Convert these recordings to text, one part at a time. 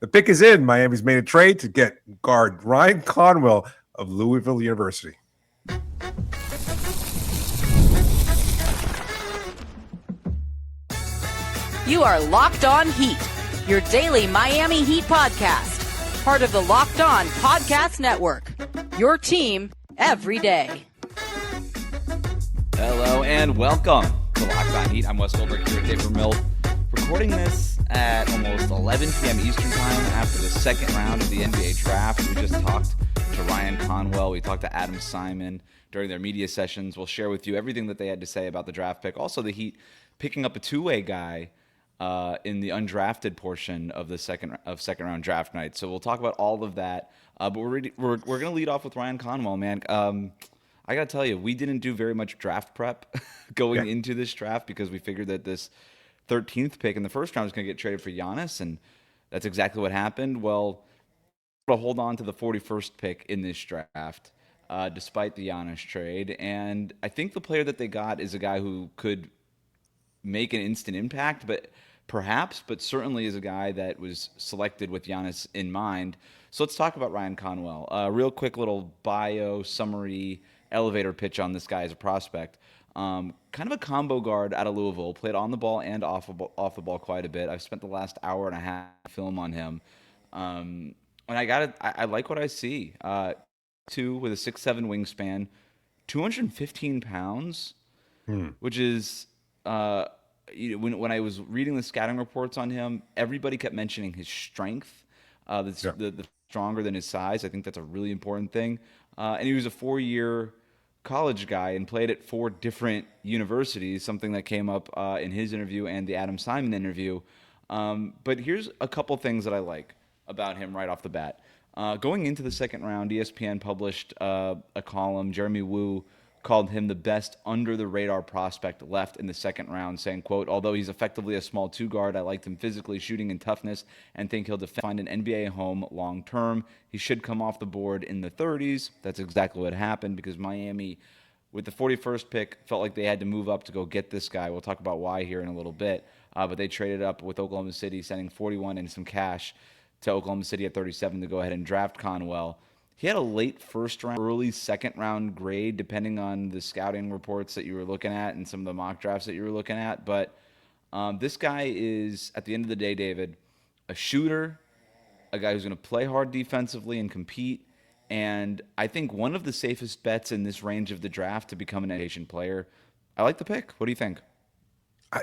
The pick is in. Miami's made a trade to get guard Ryan Conwell of Louisville University. You are Locked On Heat, your daily Miami Heat podcast. Part of the Locked On Podcast Network, your team every day. Hello and welcome to Locked On Heat. I'm Wes Goldberg here with Ramil, recording this at almost 11 p.m. Eastern Time after the second round of the NBA draft. We just talked to Ryan Conwell. We talked to Adam Simon during their media sessions. We'll share with you everything that they had to say about the draft pick. Also, the Heat picking up a two-way guy in the undrafted portion of the second round draft night. So we'll talk about all of that. But we're going to lead off with Ryan Conwell, man. I got to tell you, we didn't do very much draft prep going into this draft because we figured that this 13th pick in the first round was going to get traded for Giannis, and that's exactly what happened. Well, we'll hold on to the 41st pick in this draft despite the Giannis trade. And I think the player that they got is a guy who could make an instant impact, but certainly is a guy that was selected with Giannis in mind. So let's talk about Ryan Conwell. Real quick little bio, summary, elevator pitch on this guy as a prospect. Kind of a combo guard out of Louisville, played on the ball and off the ball quite a bit. I've spent the last hour and a half film on him. And I like what I see. Two with a 6'7" wingspan, 215 pounds, which is... when I was reading the scouting reports on him, everybody kept mentioning his strength. The stronger than his size. I think that's a really important thing. And he was a 4-year college guy and played at 4 different universities, something that came up in his interview and the Adam Simon interview. But here's a couple things that I like about him right off the bat. Going into the second round, ESPN published a column. Jeremy Woo called him the best under-the-radar prospect left in the second round, saying, quote, although he's effectively a small two-guard, I liked him physically, shooting, and toughness, and think he'll find an NBA home long-term. He should come off the board in the 30s. That's exactly what happened because Miami, with the 41st pick, felt like they had to move up to go get this guy. We'll talk about why here in a little bit. But they traded up with Oklahoma City, sending 41 and some cash to Oklahoma City at 37 to go ahead and draft Conwell. He had a late first round, early second round grade, depending on the scouting reports that you were looking at and some of the mock drafts that you were looking at. But this guy is, at the end of the day, David, a shooter, a guy who's going to play hard defensively and compete. And I think one of the safest bets in this range of the draft to become an Asian player. I like the pick. What do you think? I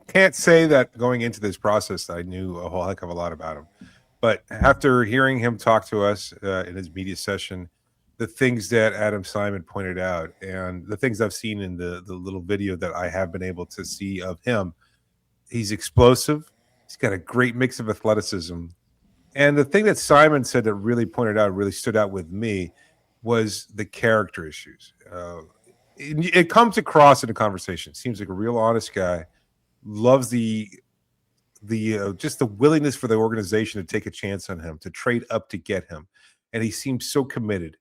can't say that going into this process I knew a whole heck of a lot about him. But after hearing him talk to us in his media session, the things that Adam Simon pointed out and the things I've seen in the little video that I have been able to see of him, he's explosive. He's got a great mix of athleticism. And the thing that Simon said that really really stood out with me was the character issues. It comes across in the conversation. Seems like a real honest guy, loves the just the willingness for the organization to take a chance on him, to trade up to get him. And he seems so committed.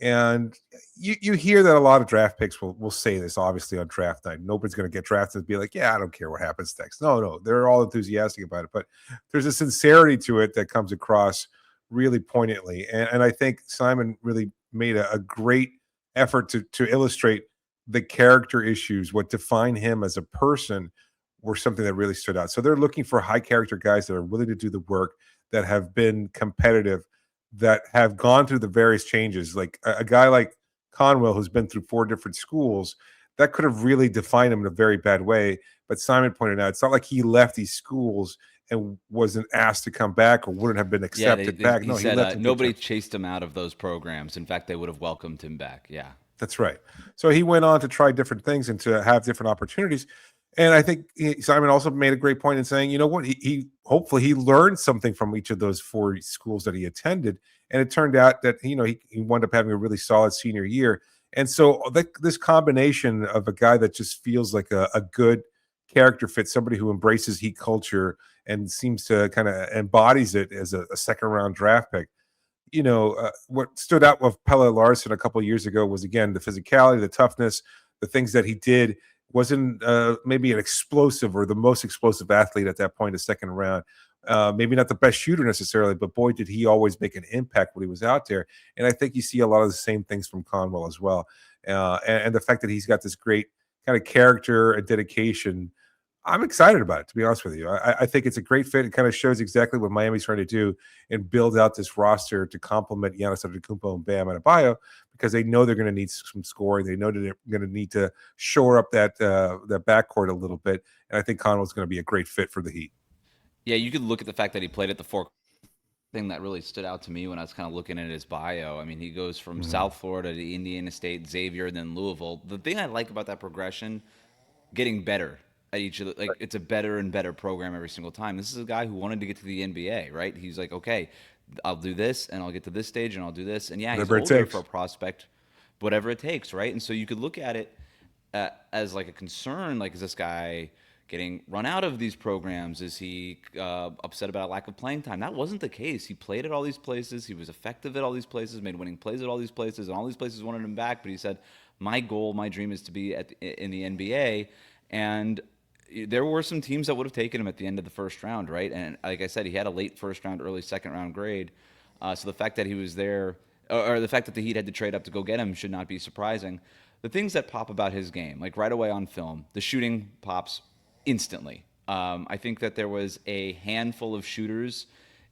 And you hear that a lot of draft picks will say this, obviously, on draft night. Nobody's going to get drafted and be like, yeah, I don't care what happens next. No, they're all enthusiastic about it. But there's a sincerity to it that comes across really poignantly. And I think Simon really made a great effort to illustrate the character issues, what define him as a person, were something that really stood out. So they're looking for high character guys that are willing to do the work, that have been competitive, that have gone through the various changes. Like a guy like Conwell, who's been through 4 different schools, that could have really defined him in a very bad way. But Simon pointed out, it's not like he left these schools and wasn't asked to come back or wouldn't have been accepted back. He said nobody chased him out of those programs. In fact, they would have welcomed him back. Yeah, that's right. So he went on to try different things and to have different opportunities. And I think Simon also made a great point in saying, you know what, he hopefully he learned something from each of those 4 schools that he attended. And it turned out that, he wound up having a really solid senior year. And so this combination of a guy that just feels like a good character fit, somebody who embraces Heat culture and seems to kind of embodies it as a second round draft pick. What stood out with Pelle Larsson a couple of years ago was, again, the physicality, the toughness, the things that he did. Wasn't maybe an explosive or the most explosive athlete at that point, the second round, Maybe not the best shooter necessarily, but boy, did he always make an impact when he was out there. And I think you see a lot of the same things from Conwell as well. And the fact that he's got this great kind of character and dedication, I'm excited about it, to be honest with you. I think it's a great fit. It kind of shows exactly what Miami's trying to do and build out this roster to complement Giannis Antetokounmpo and Bam Adebayo, because they know they're going to need some scoring. They know they're going to need to shore up that backcourt a little bit. And I think Conwell's going to be a great fit for the Heat. Yeah, you could look at the fact that he played at the four. Thing that really stood out to me when I was kind of looking at his bio. I mean, he goes from South Florida to Indiana State, Xavier, then Louisville. The thing I like about that progression, getting better at each of the, like, it's a better and better program every single time. This is a guy who wanted to get to the NBA, right? He's like, okay, I'll do this and I'll get to this stage and I'll do this. And yeah, he's older for a prospect, whatever it takes, right? And so you could look at it as like a concern, like, is this guy getting run out of these programs? Is he upset about a lack of playing time? That wasn't the case. He played at all these places. He was effective at all these places, made winning plays at all these places, and all these places wanted him back. But he said, my goal, my dream is to be in the NBA. And there were some teams that would have taken him at the end of the first round, right? And like I said, he had a late first round, early second round grade. So the fact that he was there, or the fact that the Heat had to trade up to go get him, should not be surprising. The things that pop about his game, like right away on film, the shooting pops instantly. I think that there was a handful of shooters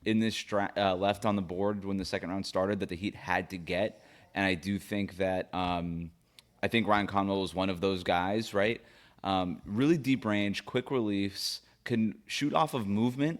in this left on the board when the second round started that the Heat had to get, and I do think that I think Ryan Conwell was one of those guys, right? Really deep range, quick release, can shoot off of movement.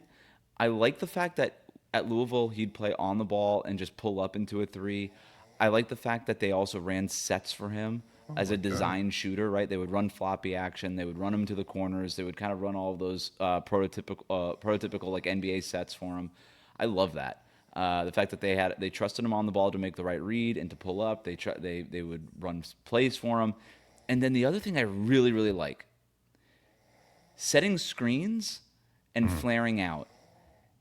I like the fact that at Louisville he'd play on the ball and just pull up into a three. I like the fact that they also ran sets for him as a design shooter, right? They would run floppy action. They would run him to the corners. They would kind of run all of those prototypical like NBA sets for him. I love that. The fact that they trusted him on the ball to make the right read and to pull up. They would run plays for him. And then the other thing I really, really like, setting screens and flaring out.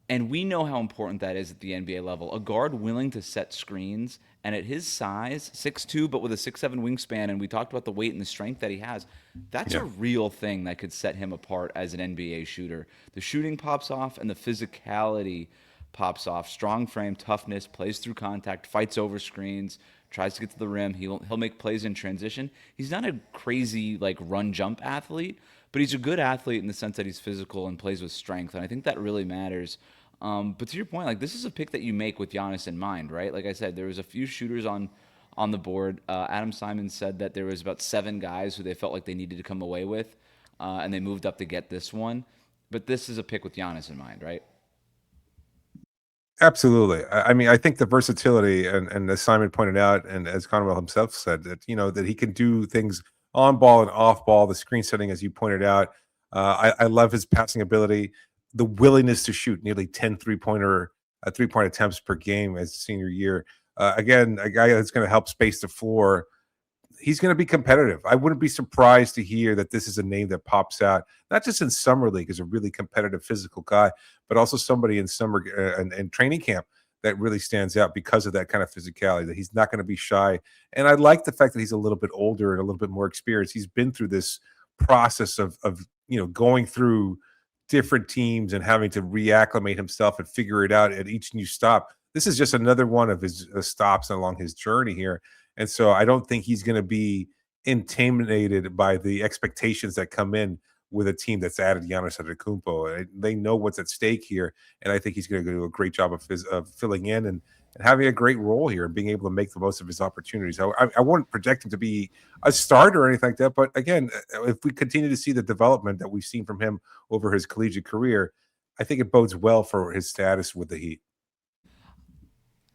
And we know how important that is at the NBA level. A guard willing to set screens, and at his size, 6'2", but with a 6'7" wingspan, and we talked about the weight and the strength that he has, that's a real thing that could set him apart as an NBA shooter. The shooting pops off, and the physicality pops off. Strong frame, toughness, plays through contact, fights over screens, tries to get to the rim. He'll make plays in transition. He's not a crazy like run-jump athlete, but he's a good athlete in the sense that he's physical and plays with strength, and I think that really matters. But to your point, like, this is a pick that you make with Giannis in mind, right? Like I said, there was a few shooters on the board. Adam Simon said that there was about 7 guys who they felt like they needed to come away with, and they moved up to get this one. But this is a pick with Giannis in mind, right? Absolutely. I mean, I think the versatility, and as Simon pointed out, and as Conwell himself said, that that he can do things on ball and off ball. The screen setting, as you pointed out, I love his passing ability, the willingness to shoot nearly 10 3-point attempts per game as a senior year. Again, a guy that's going to help space the floor. He's going to be competitive. I wouldn't be surprised to hear that this is a name that pops out, not just in summer league as a really competitive physical guy, but also somebody in summer and training camp that really stands out because of that kind of physicality, that he's not going to be shy. And I like the fact that he's a little bit older and a little bit more experienced. He's been through this process of going through different teams and having to reacclimate himself and figure it out at each new stop. This is just another one of his stops along his journey here. And so I don't think he's going to be intimidated by the expectations that come in with a team that's added Giannis Antetokounmpo. They know what's at stake here, and I think he's going to do a great job of filling in and having a great role here and being able to make the most of his opportunities. I wouldn't project him to be a starter or anything like that, but again, if we continue to see the development that we've seen from him over his collegiate career, I think it bodes well for his status with the Heat.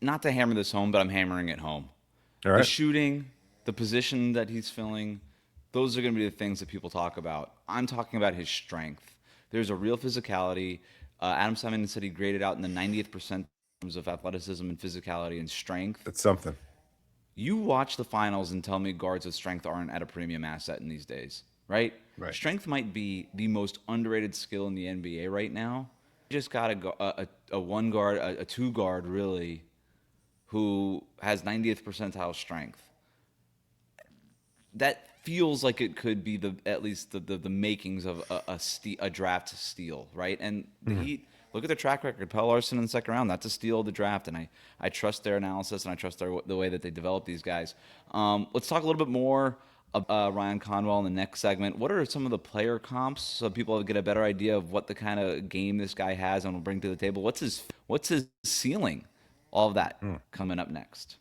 Not to hammer this home, but I'm hammering it home. All right. The shooting, the position that he's filling, those are going to be the things that people talk about. I'm talking about his strength. There's a real physicality. Adam Simon said he graded out in the 90th percentile in terms of athleticism and physicality and strength. That's something. You watch the finals and tell me guards with strength aren't at a premium asset in these days, right? Right. Strength might be the most underrated skill in the NBA right now. You just got a one guard, a two guard really, who has 90th percentile strength. That feels like it could be at least the makings of a draft steal, right? And the Heat, look at their track record. Pelle Larsson in the second round, that's a steal of the draft, and I trust their analysis and I trust the way that they develop these guys. Let's talk a little bit more about Ryan Conwell in the next segment. What are some of the player comps so people get a better idea of what the kind of game this guy has and will bring to the table? What's his ceiling? All of that coming up next.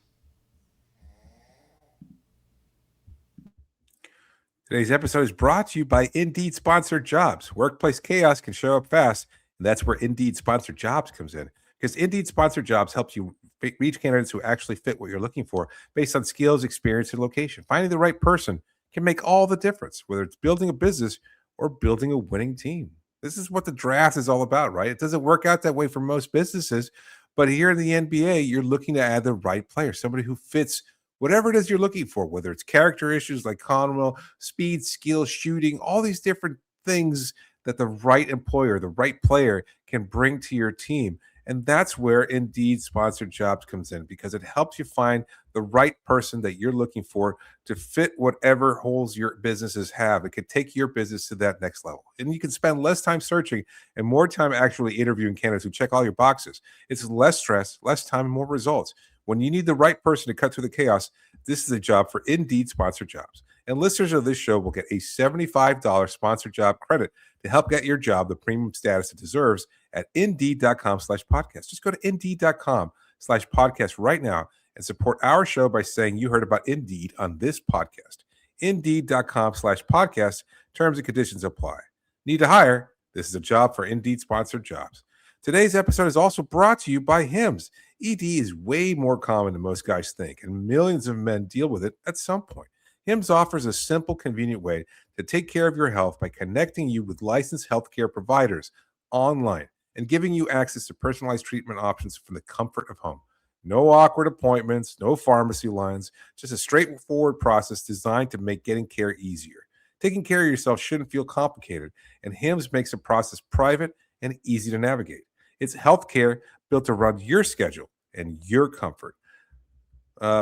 Today's episode is brought to you by Indeed Sponsored Jobs. Workplace chaos can show up fast, and that's where Indeed Sponsored Jobs comes in. Because Indeed Sponsored Jobs helps you reach candidates who actually fit what you're looking for based on skills, experience, and location. Finding the right person can make all the difference, whether it's building a business or building a winning team. This is what the draft is all about, right? It doesn't work out that way for most businesses, but here in the NBA, you're looking to add the right player, somebody who fits whatever it is you're looking for, whether it's character issues like Conwell, speed, skill, shooting, all these different things that the right employer, the right player can bring to your team. And that's where Indeed Sponsored Jobs comes in, because it helps you find the right person that you're looking for to fit whatever holes your businesses have. It could take your business to that next level. And you can spend less time searching and more time actually interviewing candidates who check all your boxes. It's less stress, less time, and more results. When you need the right person to cut through the chaos, this is a job for Indeed Sponsored Jobs. And listeners of this show will get a $75 sponsored job credit to help get your job the premium status it deserves at Indeed.com/podcast. Just go to Indeed.com/podcast right now and support our show by saying you heard about Indeed on this podcast. Indeed.com/podcast. Terms and conditions apply. Need to hire? This is a job for Indeed Sponsored Jobs. Today's episode is also brought to you by Hims. ED is way more common than most guys think, and millions of men deal with it at some point. Hims offers a simple, convenient way to take care of your health by connecting you with licensed healthcare providers online and giving you access to personalized treatment options from the comfort of home. No awkward appointments, no pharmacy lines, just a straightforward process designed to make getting care easier. Taking care of yourself shouldn't feel complicated, and Hims makes the process private and easy to navigate. It's healthcare built around your schedule and your comfort.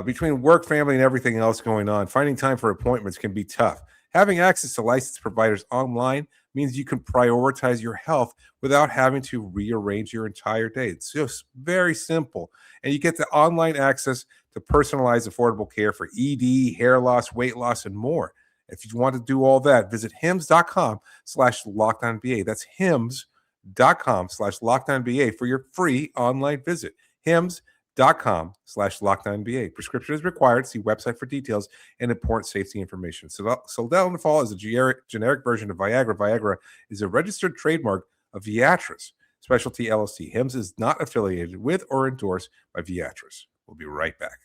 Between work, family, and everything else going on, finding time for appointments can be tough. Having access to licensed providers online means you can prioritize your health without having to rearrange your entire day. It's just very simple. And you get the online access to personalized, affordable care for ED, hair loss, weight loss, and more. If you want to do all that, visit hims.com/lockedonba. That's hims.com/lockedonba for your free online visit. hims.com/lockedonba. Prescription is required. See website for details and important safety information. Sildenafil is a generic version of Viagra. Viagra is a registered trademark of Viatris Specialty LLC. Hims is not affiliated with or endorsed by Viatris. We'll be right back.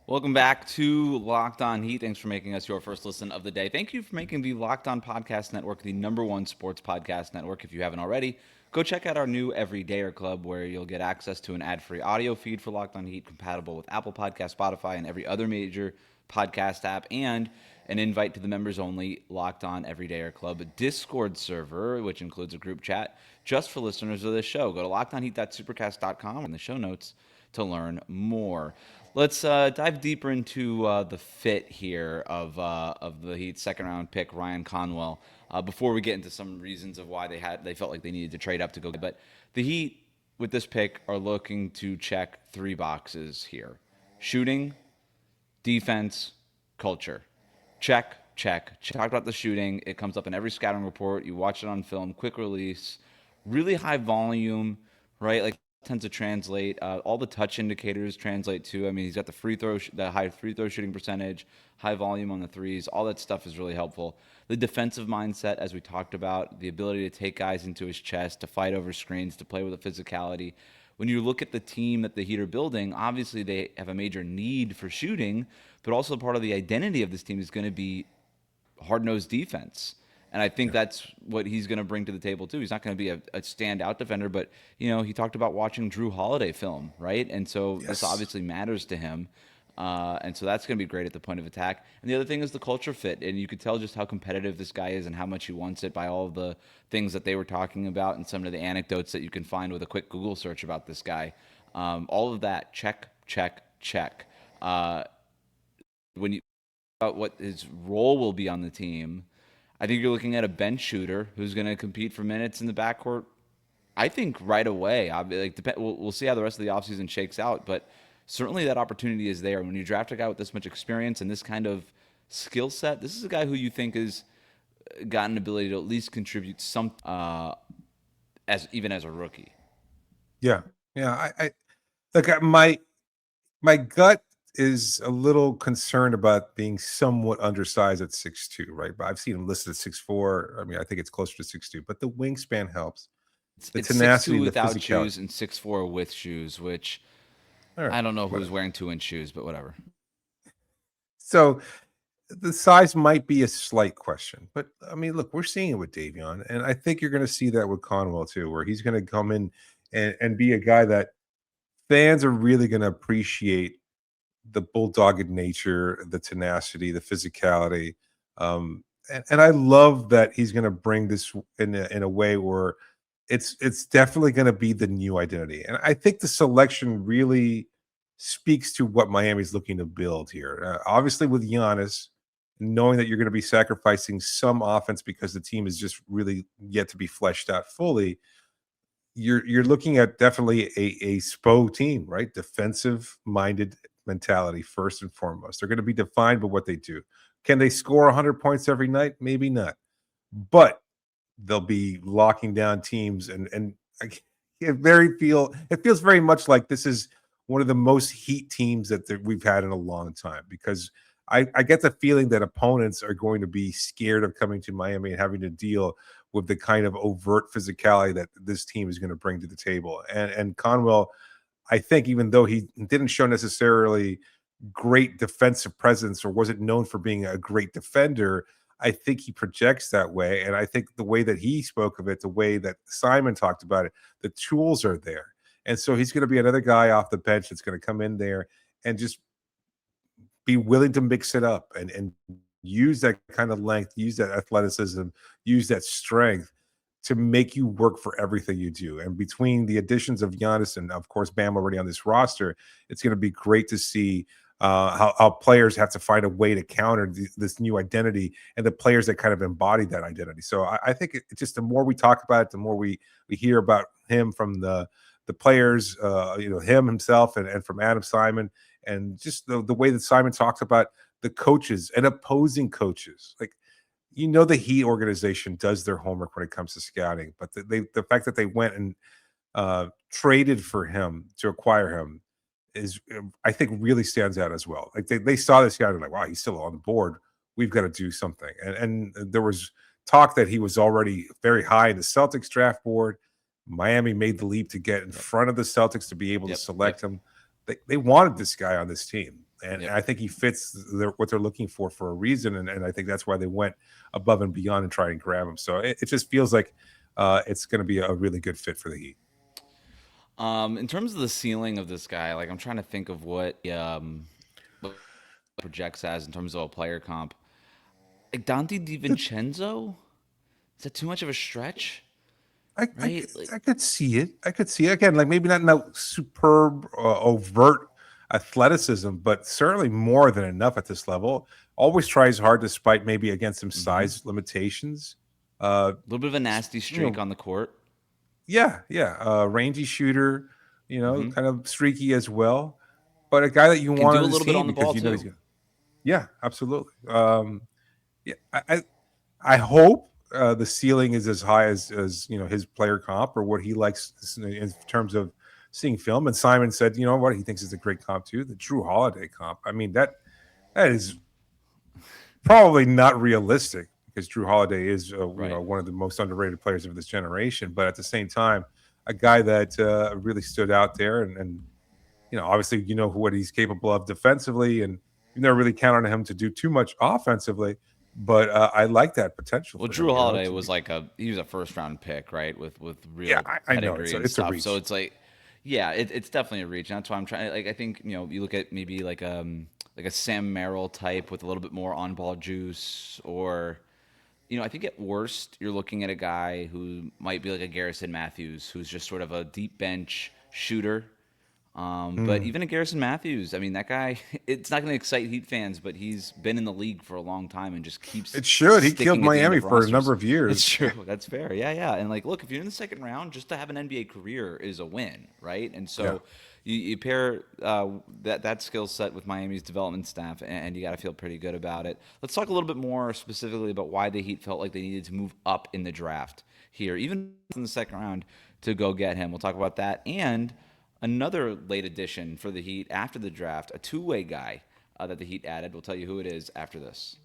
Welcome back to Locked On Heat. Thanks for making us your first listen of the day. Thank you for making the Locked On Podcast Network the #1 sports podcast network. If you haven't already, go check out our new Everydayer Club, where you'll get access to an ad-free audio feed for Locked On Heat compatible with Apple Podcasts, Spotify, and every other major podcast app, and an invite to the members-only Locked On Everydayer Club Discord server, which includes a group chat just for listeners of this show. Go to lockedonheat.supercast.com in the show notes to learn more. Let's dive deeper into the fit here of the Heat's second-round pick, Ryan Conwell, before we get into some reasons of why they felt like they needed to trade up to go. But the Heat, with this pick, are looking to check 3 boxes here: shooting, defense, culture. Check, check, check. Talk about the shooting. It comes up in every scouting report. You watch it on film, quick release, really high volume, right? Like, tends to translate. All the touch indicators translate too. I mean, he's got the high free throw shooting percentage, high volume on the threes. All that stuff is really helpful. The defensive mindset, as we talked about, the ability to take guys into his chest, to fight over screens, to play with a physicality. When you look at the team that the Heat are building, obviously they have a major need for shooting, but also part of the identity of this team is going to be hard-nosed defense. And I think that's what he's going to bring to the table, too. He's not going to be a standout defender, but, he talked about watching Drew Holiday film, right? And so this obviously matters to him. And so that's going to be great at the point of attack. And the other thing is the culture fit. And you could tell just how competitive this guy is and how much he wants it by all of the things that they were talking about and some of the anecdotes that you can find with a quick Google search about this guy. All of that, check, check, check. When you about what his role will be on the team, I think you're looking at a bench shooter who's going to compete for minutes in the backcourt. I think right away. We'll see how the rest of the offseason shakes out, but certainly that opportunity is there. When you draft a guy with this much experience and this kind of skill set, this is a guy who you think has got an ability to at least contribute some, as a rookie. Yeah, yeah. I look at my gut is a little concerned about being somewhat undersized at 6'2", right? But I've seen him listed at 6'4". I mean, I think it's closer to 6'2", but the wingspan helps. The It's 6'2" tenacity, the without physicality. shoes and 6'4" with shoes, which All right, I don't know who's whatever. wearing 2-inch shoes, but whatever. So the size might be a slight question, but I mean, look, we're seeing it with Davion, and I think you're going to see that with Conwell too, where he's going to come in and be a guy that fans are really going to appreciate the bulldogged nature, the tenacity, the physicality. And I love that he's going to bring this in a way where it's definitely going to be the new identity. And I think the selection really speaks to what Miami's looking to build here. Obviously, with Giannis, knowing that you're going to be sacrificing some offense because the team is just really yet to be fleshed out fully, you're looking at definitely a SPO team, right? Defensive minded mentality first and foremost. They're going to be defined by what they do. Can they score 100 points every night? Maybe not, but they'll be locking down teams and it feels very much like this is one of the most heat teams that we've had in a long time because I get the feeling that opponents are going to be scared of coming to Miami and having to deal with the kind of overt physicality that this team is going to bring to the table. And Conwell, I think, even though he didn't show necessarily great defensive presence or wasn't known for being a great defender, I think he projects that way. And I think the way that he spoke of it, the way that Simon talked about it, the tools are there. And so he's going to be another guy off the bench that's going to come in there and just be willing to mix it up and use that kind of length, use that athleticism, use that strength to make you work for everything you do. And between the additions of Giannis and, of course, Bam already on this roster, it's going to be great to see how players have to find a way to counter this new identity and the players that kind of embody that identity. So I think it just the more we talk about it, the more we hear about him from the players, him himself and from Adam Simon, and just the way that Simon talked about the coaches and opposing coaches. Like, the Heat organization does their homework when it comes to scouting, but the fact that they went and traded for him to acquire him is, I think, really stands out as well. Like they saw this guy and like, wow, he's still on the board. We've got to do something. And there was talk that he was already very high in the Celtics draft board. Miami made the leap to get in front of the Celtics to be able to select him. They wanted this guy on this team. And I think he fits what they're looking for a reason. And I think that's why they went above and beyond and try and grab him. So it just feels like it's going to be a really good fit for the Heat. In terms of the ceiling of this guy, like I'm trying to think of what projects as in terms of a player comp. Like Donte DiVincenzo? Is that too much of a stretch? I could see it. I could see it. Again, like maybe not no superb, overt athleticism, but certainly more than enough at this level. Always tries hard despite maybe against some size limitations. A little bit of a nasty streak on the court. Yeah. Rangy shooter, kind of streaky as well. But a guy that you want do a on this little bit team on the because ball, he's going too. Yeah, absolutely. Yeah, I hope the ceiling is as high as his player comp or what he likes in terms of seeing film. And Simon said, you know what, he thinks is a great comp too, the Drew Holiday comp. I mean, that is probably not realistic because Drew Holiday is one of the most underrated players of this generation. But at the same time, a guy that really stood out there and obviously what he's capable of defensively, and you never really count on him to do too much offensively. But I like that potential. Well, For Drew him, Holiday was he was a first round pick, right? With real I know pedigree and it's a stuff. reach. So it's like, yeah, it's definitely a reach. And that's why I'm trying. Like I think you look at maybe like a Sam Merrill type with a little bit more on ball juice, or I think at worst you're looking at a guy who might be like a Garrison Matthews, who's just sort of a deep bench shooter. But even a Garrison Matthews, I mean, that guy, it's not going to excite Heat fans, but he's been in the league for a long time and just keeps It should. He killed sticking at the end Miami of for a number rosters. of years. It's true. That's fair. Yeah, yeah. And like, look, if you're in the second round, just to have an NBA career is a win, right? And so you pair that skill set with Miami's development staff, and you got to feel pretty good about it. Let's talk a little bit more specifically about why the Heat felt like they needed to move up in the draft here, even in the second round, to go get him. We'll talk about that and another late addition for the Heat after the draft, a two-way guy that the Heat added. We'll tell you who it is after this.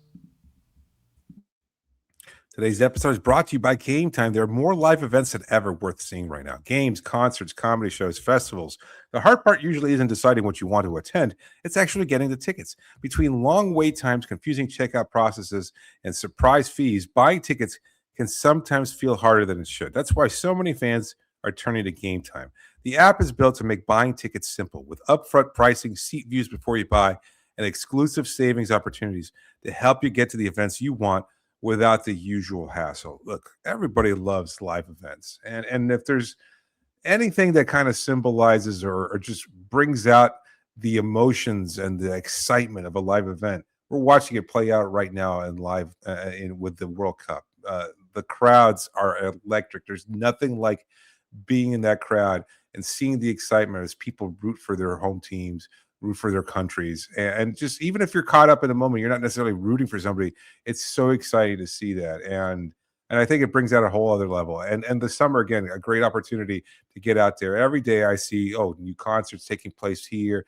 Today's episode is brought to you by Game Time. There are more live events than ever worth seeing right now. Games, concerts, comedy shows, festivals. The hard part usually isn't deciding what you want to attend. It's actually getting the tickets. Between long wait times, confusing checkout processes, and surprise fees, buying tickets can sometimes feel harder than it should. That's why so many fans are turning to Game Time. The app is built to make buying tickets simple with upfront pricing, seat views before you buy, and exclusive savings opportunities to help you get to the events you want without the usual hassle. Look, everybody loves live events. And if there's anything that kind of symbolizes or just brings out the emotions and the excitement of a live event, we're watching it play out right now in live with the World Cup. The crowds are electric. There's nothing like being in that crowd and seeing the excitement as people root for their home teams, root for their countries. And just even if you're caught up in a moment, you're not necessarily rooting for somebody. It's so exciting to see that. And I think it brings out a whole other level. And the summer, again, a great opportunity to get out there. Every day I see, new concerts taking place here,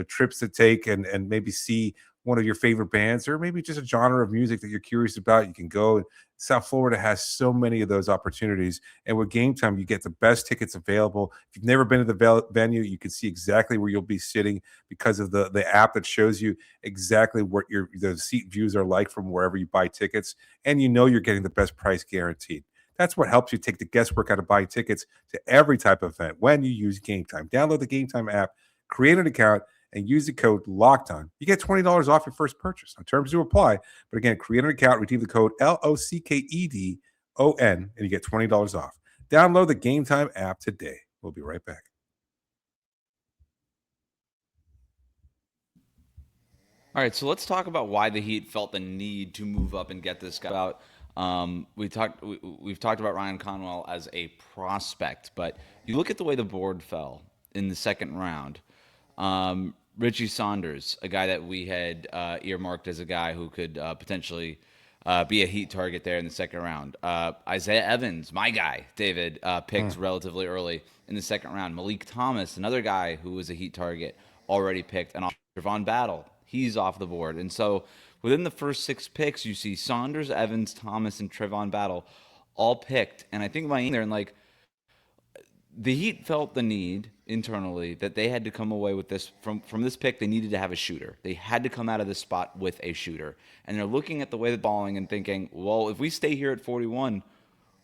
trips to take and maybe see one of your favorite bands or maybe just a genre of music that you're curious about. You can go. South Florida has so many of those opportunities. And with Game Time, you get the best tickets available. If you've never been to the venue, you can see exactly where you'll be sitting because of the app that shows you exactly what the seat views are like from wherever you buy tickets. And you're getting the best price guaranteed. That's what helps you take the guesswork out of buying tickets to every type of event when you use Game Time. Download the Game Time app, create an account, and use the code LOCKEDON. You get $20 off your first purchase. Now, terms do apply. But again, create an account, redeem the code LOCKEDON, and you get $20 off. Download the Game Time app today. We'll be right back. All right, so let's talk about why the Heat felt the need to move up and get this guy out. We've talked about Ryan Conwell as a prospect, but you look at the way the board fell in the second round. Richie Saunders, a guy that we had earmarked as a guy who could potentially be a Heat target there in the second round. Isaiah Evans, my guy, David, picked relatively early in the second round. Malik Thomas, another guy who was a Heat target, already picked. And Trevon Battle, he's off the board. And so within the first 6 picks, you see Saunders, Evans, Thomas, and Trevon Battle all picked. And I think there and the Heat felt the need internally that they had to come away with this from this pick. They needed to have a shooter. They had to come out of this spot with a shooter. And they're looking at the way they're balling and thinking, well, if we stay here at 41,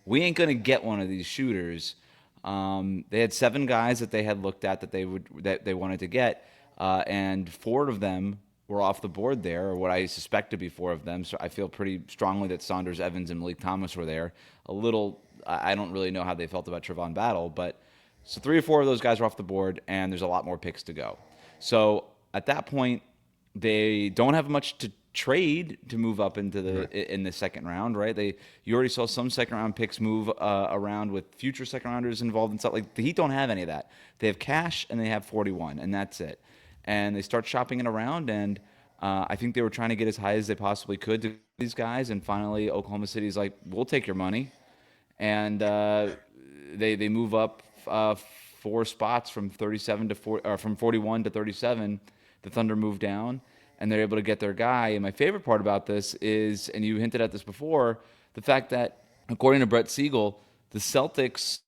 we ain't going to get one of these shooters. They had 7 guys that they had looked at that they wanted to get, and 4 of them were off the board there, or what I suspect to be 4 of them. So I feel pretty strongly that Saunders, Evans, and Malik Thomas were there. I don't really know how they felt about Trevon Battle, but so 3 or 4 of those guys are off the board, and there's a lot more picks to go. So at that point, they don't have much to trade to move up into in the second round, right? You already saw some second round picks move around with future second rounders involved and stuff. Like the Heat don't have any of that. They have cash and they have 41, and that's it. And they start shopping it around, and I think they were trying to get as high as they possibly could to these guys. And finally, Oklahoma City's like, we'll take your money, and they move up 4 spots from 37 to 4, or from 41 to 37. The Thunder move down, and they're able to get their guy. And my favorite part about this is, and you hinted at this before, the fact that according to Brett Siegel, the Celtics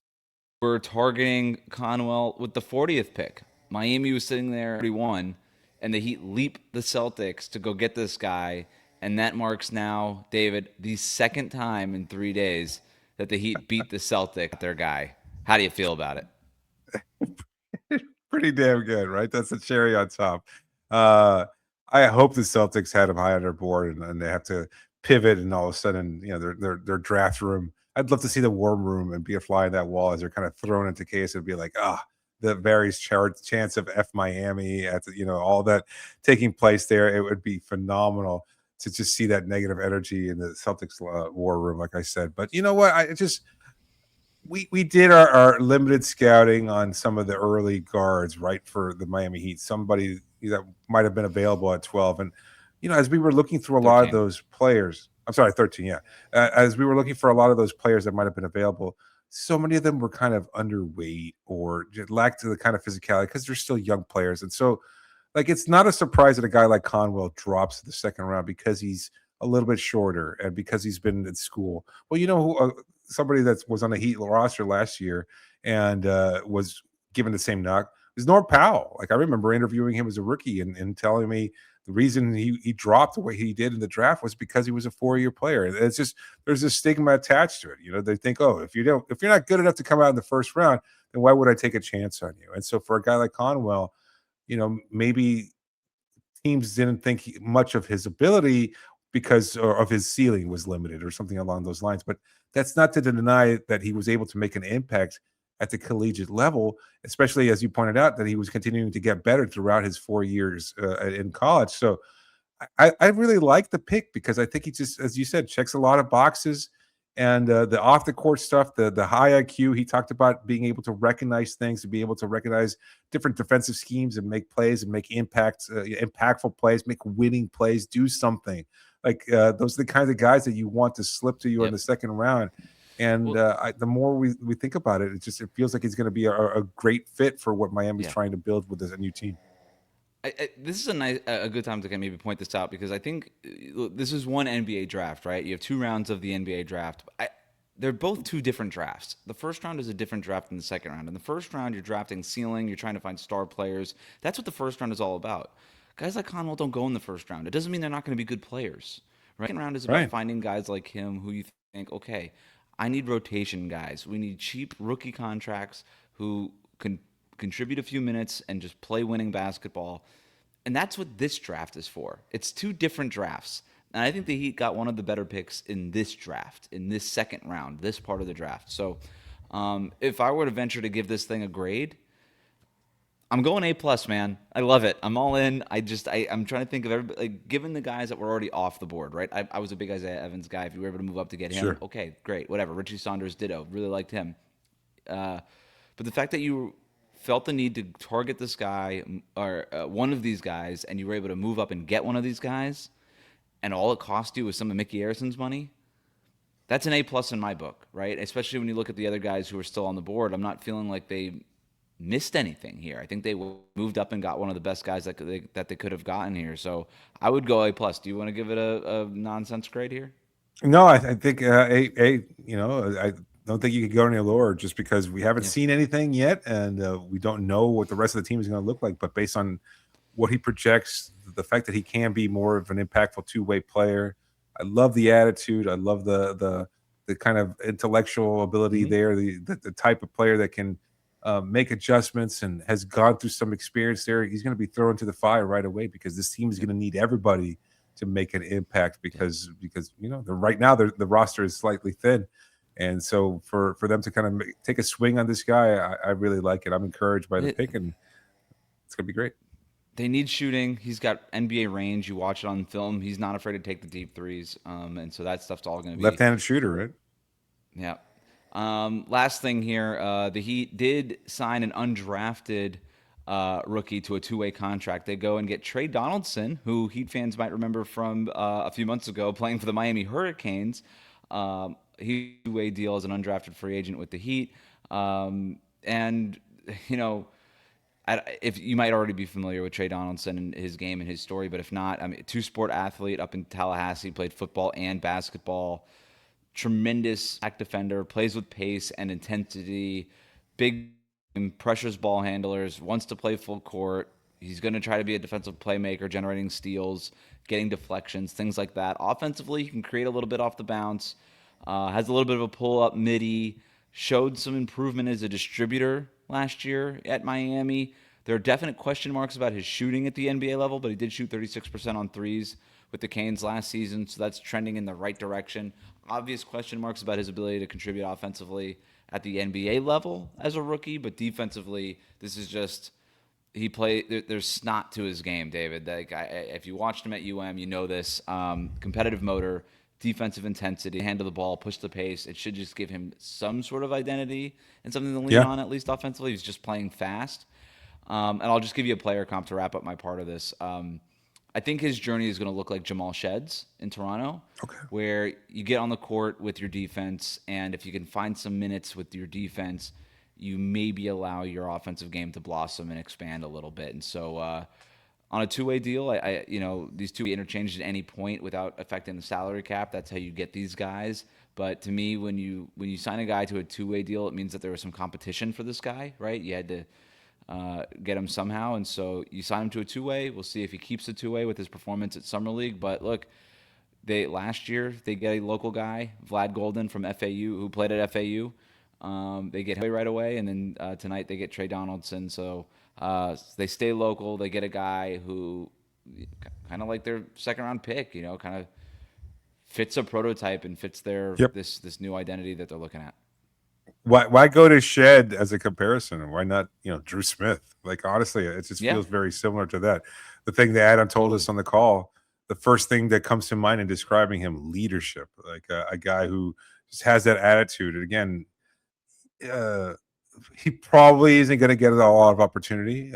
were targeting Conwell with the 40th pick. Miami was sitting there at 41, and the Heat leap the Celtics to go get this guy. And that marks now, David, the second time in 3 days that the Heat beat the Celtics, their guy. How do you feel about it? Pretty damn good, right? That's the cherry on top. I hope the Celtics had him high on their board and they have to pivot, and all of a sudden, their draft room. I'd love to see the war room and be a fly on that wall as they're kind of thrown into case and be like, the various chance of F Miami at all that taking place there. It would be phenomenal to just see that negative energy in the Celtics war room, like I said. But you know what? I just we did our limited scouting on some of the early guards, right, for the Miami Heat. Somebody that might have been available at 12, and as we were looking through a lot of 13. those players, I'm sorry, 13, yeah. As we were looking for a lot of those players that might have been available, so many of them were kind of underweight or just lacked the kind of physicality because they're still young players, and so like it's not a surprise that a guy like Conwell drops to the second round because he's a little bit shorter and because he's been in school. Well, somebody that was on the Heat roster last year and was given the same knock was Norm Powell. Like I remember interviewing him as a rookie and telling me the reason he dropped the way he did in the draft was because he was a 4-year player. It's just there's a stigma attached to it. They think, oh, if you're not good enough to come out in the first round, then why would I take a chance on you? And so for a guy like Conwell, maybe teams didn't think much of his ability because of his ceiling was limited or something along those lines. But that's not to deny that he was able to make an impact at the collegiate level, especially as you pointed out that he was continuing to get better throughout his 4 years in college. So I really like the pick because I think he just, as you said, checks a lot of boxes. And the off the court stuff, the high IQ, he talked about being able to recognize things, to be able to recognize different defensive schemes and make plays and make impactful plays, make winning plays, do something. Like those are the kinds of guys that you want to slip to you in the second round. And the more we think about it, it feels like he's going to be a great fit for what Miami's trying to build with this new team. This is a good time to maybe point this out because I think this is one NBA draft, right? You have 2 rounds of the NBA draft. They're both 2 different drafts. The first round is a different draft than the second round. In the first round, you're drafting ceiling. You're trying to find star players. That's what the first round is all about. Guys like Conwell don't go in the first round. It doesn't mean they're not going to be good players. Right? The second round is about finding guys like him who you think, okay, I need rotation guys. We need cheap rookie contracts who can contribute a few minutes and just play winning basketball. And that's what this draft is for. It's 2 different drafts. And I think the Heat got one of the better picks in this draft, in this second round, this part of the draft. So if I were to venture to give this thing a grade, I'm going A+, man. I love it. I'm all in. I'm trying to think of everybody, like, given the guys that were already off the board, right? I was a big Isaiah Evans guy. If you were able to move up to get him, okay, great, whatever. Richie Saunders, ditto. Really liked him. But the fact that you felt the need to target this guy or one of these guys, and you were able to move up and get one of these guys, and all it cost you was some of Mickey Harrison's money, that's an A+ in my book, right? Especially when you look at the other guys who are still on the board. I'm not feeling like they missed anything here. I think they moved up and got one of the best guys that they could have gotten here. So I would go A+. Do you want to give it a nonsense grade here? No, I think A. I don't think you could go any lower just because we haven't seen anything yet, and we don't know what the rest of the team is going to look like. But based on what he projects, the fact that he can be more of an impactful 2-way player, I love the attitude. I love the kind of intellectual ability there. The type of player that can make adjustments and has gone through some experience there. He's going to be thrown to the fire right away because this team is going to need everybody to make an impact because right now the roster is slightly thin. And so for them to kind of take a swing on this guy, I really like it. I'm encouraged by the pick, and it's going to be great. They need shooting. He's got NBA range. You watch it on film. He's not afraid to take the deep threes. And so that stuff's all going to be left-handed shooter, right? Yeah. Last thing here, the Heat did sign an undrafted rookie to a 2-way contract. They go and get Trey Donaldson, who Heat fans might remember from a few months ago playing for the Miami Hurricanes. He 2-way deal as an undrafted free agent with the Heat. If you might already be familiar with Trey Donaldson and his game and his story, but if not, I mean, 2-sport athlete up in Tallahassee, played football and basketball. Tremendous back defender, plays with pace and intensity, big pressures ball handlers, wants to play full court. He's going to try to be a defensive playmaker, generating steals, getting deflections, things like that. Offensively, he can create a little bit off the bounce, has a little bit of a pull-up midi, showed some improvement as a distributor last year at Miami. There are definite question marks about his shooting at the NBA level, but he did shoot 36% on threes, with the Canes last season, so that's trending in the right direction. Obvious question marks about his ability to contribute offensively at the NBA level as a rookie, but defensively, this is just there's snot to his game, David. Like if you watched him at UM, you know this. Competitive motor, defensive intensity, handle the ball, push the pace. It should just give him some sort of identity and something to lean on, at least offensively. He's just playing fast. And I'll just give you a player comp to wrap up my part of this. I think his journey is going to look like Jamal Shedd's in Toronto, where you get on the court with your defense, and if you can find some minutes with your defense, you maybe allow your offensive game to blossom and expand a little bit. And so on a two-way deal, these two be interchanged at any point without affecting the salary cap. That's how you get these guys. But to me, when you sign a guy to a two-way deal, it means that there was some competition for this guy, right? You had to get him somehow, and so you sign him to a two-way. We'll see if he keeps the two-way with his performance at Summer League. But look, last year they get a local guy, Vlad Golden from FAU, who played at FAU. They get him right away, and then tonight they get Trey Donaldson. So they stay local. They get a guy who kind of like their second-round pick, kind of fits a prototype and fits their this new identity that they're looking at. Why go to Shed as a comparison? Why not, Drew Smith? Like, honestly, it just feels very similar to that. The thing that Adam told us on the call, the first thing that comes to mind in describing him, leadership, like a guy who just has that attitude. And again, he probably isn't going to get a lot of opportunity,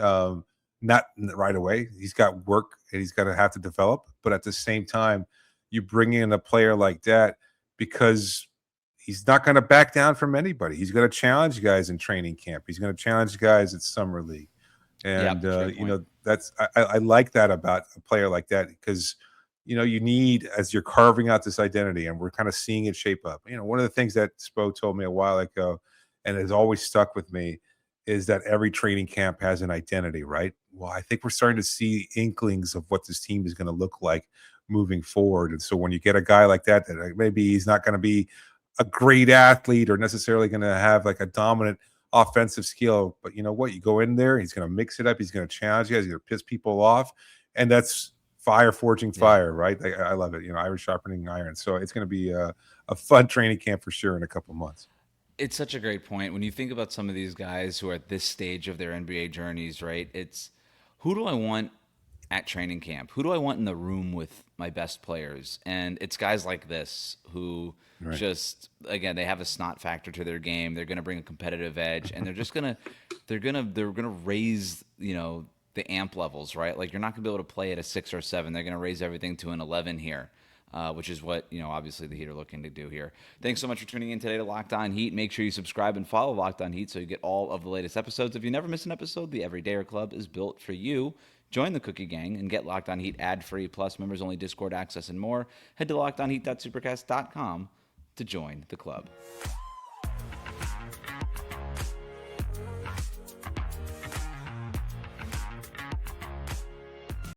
not right away. He's got work and he's going to have to develop. But at the same time, you bring in a player like that because he's not going to back down from anybody. He's going to challenge guys in training camp. He's going to challenge guys at Summer League. And, that's I like that about a player like that because, you need, as you're carving out this identity, and we're kind of seeing it shape up. One of the things that Spo told me a while ago and has always stuck with me is that every training camp has an identity, right? Well, I think we're starting to see inklings of what this team is going to look like moving forward. And so when you get a guy like that maybe he's not going to be a great athlete or necessarily going to have like a dominant offensive skill, but you know what? You go in there, he's going to mix it up. He's going to challenge you guys. He's going to piss people off. And that's fire forging fire, right? I love it. Iron sharpening iron. So it's going to be a fun training camp for sure in a couple months. It's such a great point. When you think about some of these guys who are at this stage of their NBA journeys, right? It's who do I want at training camp? Who do I want in the room with my best players? And it's guys like this who just, again, they have a snot factor to their game. They're going to bring a competitive edge, and they're just going to raise, the amp levels, right? Like, you're not going to be able to play at a 6 or 7. They're going to raise everything to an 11 here. Which is what, obviously the Heat are looking to do here. Thanks so much for tuning in today to Locked On Heat. Make sure you subscribe and follow Locked On Heat so you get all of the latest episodes. If you never miss an episode, the Everydayer Club is built for you. Join the Cookie Gang and get Locked On Heat ad-free, plus members-only Discord access and more. Head to LockedOnHeat.supercast.com to join the club.